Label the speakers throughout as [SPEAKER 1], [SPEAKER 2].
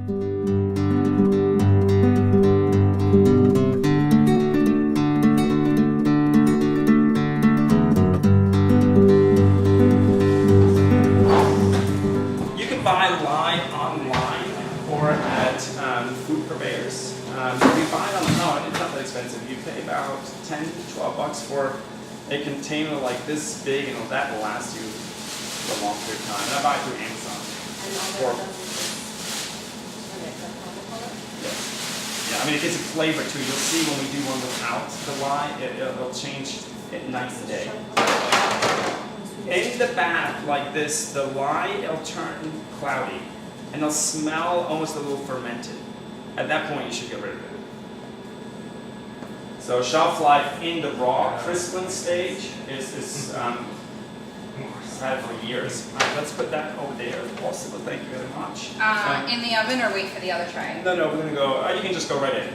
[SPEAKER 1] You can buy lye online or at food purveyors. If you buy it on it's not that expensive. You pay about 10 to 12 bucks for a container like this big, and that will last you for a long period of time. And I buy it through Amazon. Or, yeah, I mean, it gives a flavor too. You'll see when we do one without the lye, it'll change it night and day. In the bath like this, the lye, it'll turn cloudy, and it'll smell almost a little fermented. At that point, you should get rid of it. So shelf life in the raw crystalline stage is I've had it for years. All right, let's put that over there. Possible. Thank you very much.
[SPEAKER 2] In the oven, or wait for the other tray?
[SPEAKER 1] No, we're gonna go. You can just go right in.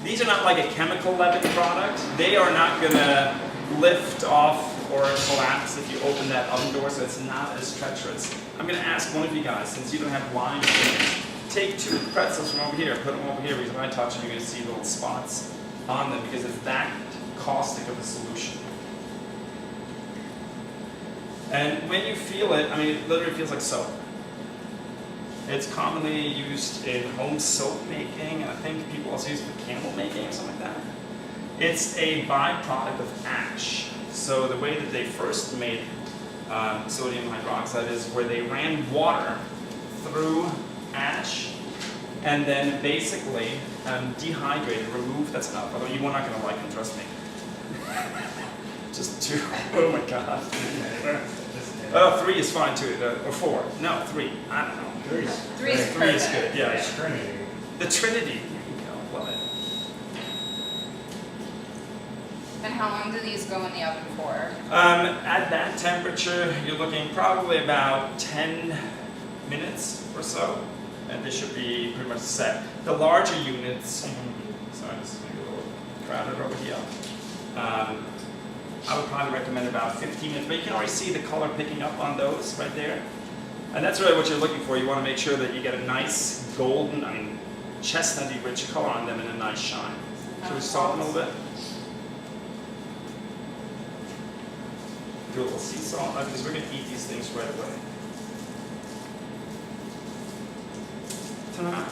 [SPEAKER 1] These are not like a chemical leaven product. They are not gonna lift off or collapse if you open that oven door, so it's not as treacherous. I'm gonna ask one of you guys, since you don't have lime, take 2 pretzels from over here, put them over here, because when I touch them, you're gonna see little spots on them because it's that caustic of a solution. And when you feel it, I mean, it literally feels like soap. It's commonly used in home soap making, and I think people also use it for candle making or something like that. It's a byproduct of ash. So the way that they first made sodium hydroxide is where they ran water through ash and then basically dehydrated, removed, that's enough, although you are not going to like them, trust me. Just 2, oh my god. 3 is fine too, or 4, no, 3, I don't know.
[SPEAKER 2] 3 is
[SPEAKER 1] Three is good, yeah.
[SPEAKER 3] Trinity.
[SPEAKER 1] The Trinity, love it.
[SPEAKER 2] And how long do these go in the oven for?
[SPEAKER 1] At that temperature, you're looking probably about 10 minutes or so, and they should be pretty much set. The larger units, sorry, this is maybe a little crowded over here. I would probably recommend about 15 minutes, but you can already see the color picking up on those right there. And that's really what you're looking for. You want to make sure that you get a nice golden, chestnutty rich color on them and a nice shine. Should we salt them a little bit? Do a little sea salt, because we're going to eat these things right away. Ta-da!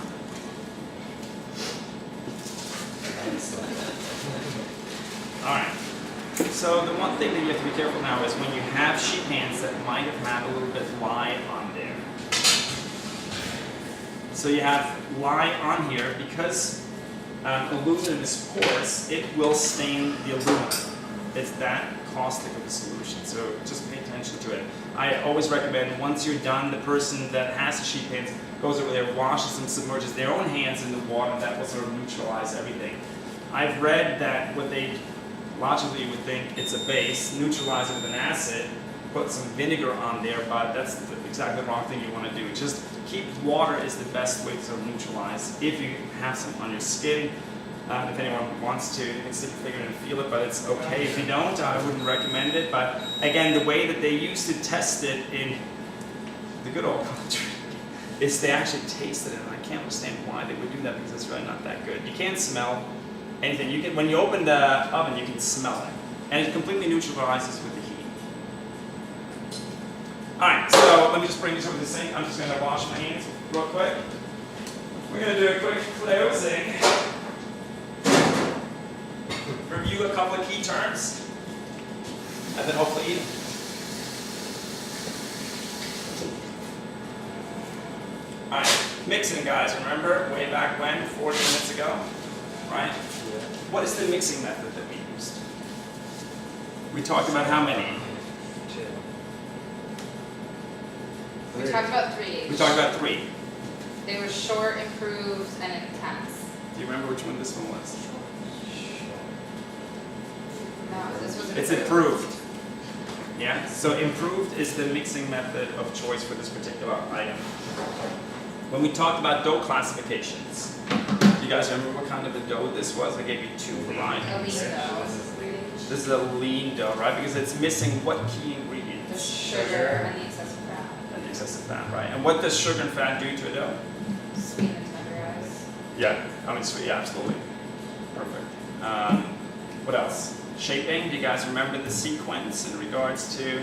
[SPEAKER 1] Alright, so the one thing that you have to be careful now is when you have sheet pans that might have had a little bit of lye on there. So you have lye on here, because aluminum is porous, it will stain the aluminum. It's that caustic of a solution, so just pay attention to it. I always recommend once you're done, the person that has the sheet pans goes over there, washes and submerges their own hands in the water, and that will sort of neutralize everything. I've read that what they logically would think it's a base, neutralize it with an acid, put some vinegar on there, but that's exactly the wrong thing you want to do. Just keep water is the best way to sort of neutralize if you have some on your skin. If anyone wants to, you can stick your finger and feel it, but it's okay. If you don't, I wouldn't recommend it. But again, the way that they used to test it in the good old country is they actually tasted it, and I can't understand why they would do that because it's really not that good. You can't smell anything. You can, when you open the oven, you can smell it, and it completely neutralizes with the heat. All right, so let me just bring this over to the sink. I'm just going to wash my hands real quick. We're going to do a quick closing. Review a couple of key terms, and then hopefully eat them. All right, mixing, guys. Remember way back when, 40 minutes ago, right? What is the mixing method that we used? We talked about how many?
[SPEAKER 2] We talked about 3.
[SPEAKER 1] We talked about 3.
[SPEAKER 2] They were short, improved, and intense.
[SPEAKER 1] Do you remember which one this one was?
[SPEAKER 2] No, this was
[SPEAKER 1] It's improved. Yeah, so improved is the mixing method of choice for this particular item. When we talked about dough classifications, do you guys remember what kind of a dough this was? I gave you 2 varieties. This is a lean dough, right? Because it's missing what key ingredient?
[SPEAKER 2] The sugar and the excessive fat.
[SPEAKER 1] And the excessive fat, right? And what does sugar and fat do to a dough?
[SPEAKER 2] Sweeten and tender.
[SPEAKER 1] Yeah, I mean, sweet, yeah, absolutely. Perfect. What else? Shaping, do you guys remember the sequence in regards to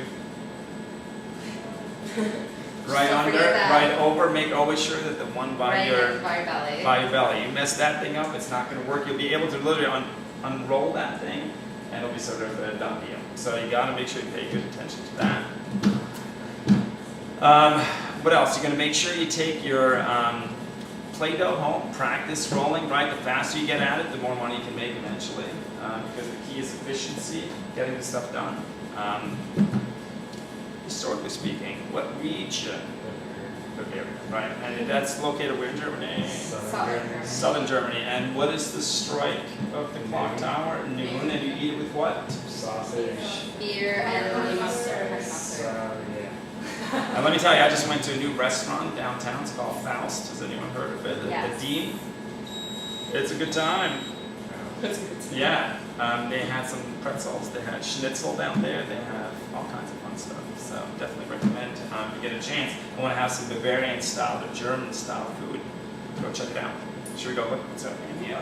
[SPEAKER 1] right
[SPEAKER 2] Don't
[SPEAKER 1] under,
[SPEAKER 2] forget that.
[SPEAKER 1] right over, make always sure that the one by
[SPEAKER 2] Right
[SPEAKER 1] your
[SPEAKER 2] by your belly.
[SPEAKER 1] You mess that thing up, it's not going to work. You'll be able to literally unroll that thing and it'll be sort of a done deal. So you got to make sure you pay good attention to that. What else? You're going to make sure you take your Play-Doh home, practice rolling, right? The faster you get at it, the more money you can make eventually. Because the key is efficiency, getting the stuff done. Historically speaking, what region? Bavaria, right? And that's located where in Germany? Southern Germany. And what is the strike of the clock tower? Noon. And you eat it with what?
[SPEAKER 3] Sausage.
[SPEAKER 2] Beer and honey mustard.
[SPEAKER 1] And let me tell you, I just went to a new restaurant downtown. It's called Faust. Has anyone heard of it?
[SPEAKER 2] Yes.
[SPEAKER 1] The Dean. It's a good time. Yeah. They had some pretzels. They had schnitzel down there. They have all kinds of fun stuff. So definitely recommend if you get a chance. I want to have some Bavarian style or German style food. Go check it out. Should we go look what's happening here?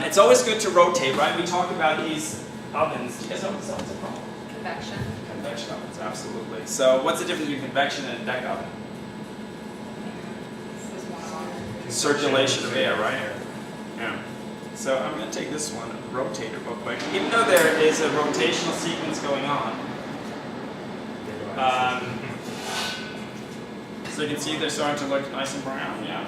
[SPEAKER 1] It's always good to rotate, right? We talk about these ovens. Do you guys know what this oven's called?
[SPEAKER 2] Convection.
[SPEAKER 1] Convection ovens, absolutely. So what's the difference between convection and a deck oven?
[SPEAKER 2] This is one of them.
[SPEAKER 1] Circulation of air, right? Yeah. So I'm going to take this one, rotator real quick. Even though there is a rotational sequence going on, so you can see they're starting to look nice and brown, yeah.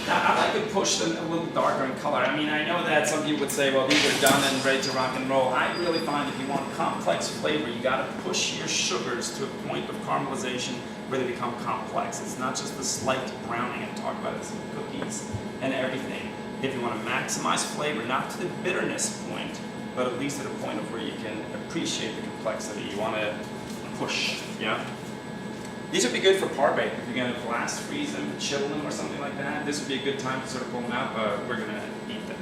[SPEAKER 1] Now, I like to push them a little darker in color. I mean, I know that some people would say, well, these are done and ready to rock and roll. I really find if you want complex flavor, you got to push your sugars to a point of caramelization where they become complex. It's not just the slight browning. I talk about this in cookies and everything. If you want to maximize flavor, not to the bitterness point, but at least at a point of where you can appreciate the complexity. You want to push, yeah? These would be good for par bake. If you're going to blast freeze them, chill them, or something like that, this would be a good time to sort of pull them out, but we're going to eat them.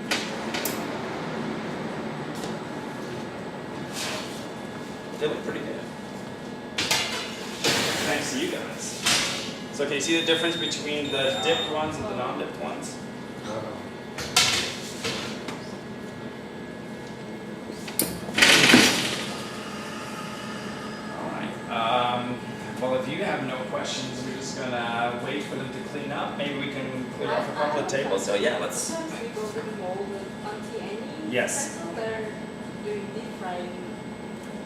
[SPEAKER 1] They look pretty good. Thanks to you guys. So, okay, see the difference between the dipped ones and the non-dipped ones? Well, if you have no questions, we're just going to wait for them to clean up. Maybe we can clear off a couple of tables. So yeah, let's...
[SPEAKER 4] Sometimes we go to the mall with Auntie Annie.
[SPEAKER 1] Yes.
[SPEAKER 4] Pretzel, they're doing deep frying.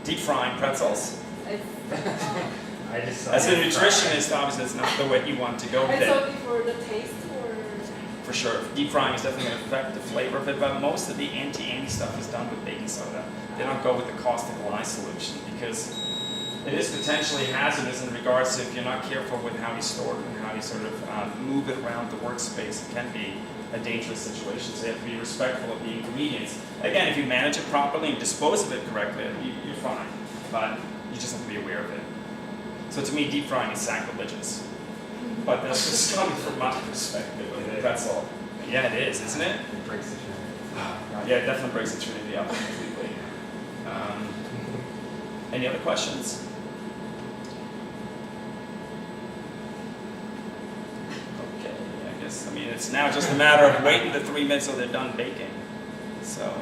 [SPEAKER 1] Deep frying pretzels.
[SPEAKER 3] I just saw
[SPEAKER 1] As a
[SPEAKER 3] it.
[SPEAKER 1] nutritionist, obviously that's not the way you want to go with
[SPEAKER 4] I
[SPEAKER 1] it.
[SPEAKER 4] saw before the taste or...
[SPEAKER 1] For sure. Deep frying is definitely going to affect the flavor of it, but most of the anti-Annie stuff is done with baking soda. They don't go with the caustic lye solution because it is potentially hazardous in regards to if you're not careful with how you store it and how you sort of move it around the workspace. It can be a dangerous situation, so you have to be respectful of the ingredients. Again, if you manage it properly and dispose of it correctly, you're fine, but you just have to be aware of it. So to me, deep frying is sacrilegious. But that's just coming from my perspective of the pretzel. Yeah, it is, isn't it?
[SPEAKER 3] It breaks the sugar.
[SPEAKER 1] Yeah, it definitely breaks the trinity up completely. Any other questions? Okay, I guess, I mean, it's now just a matter of waiting the 3 minutes till they're done baking. So.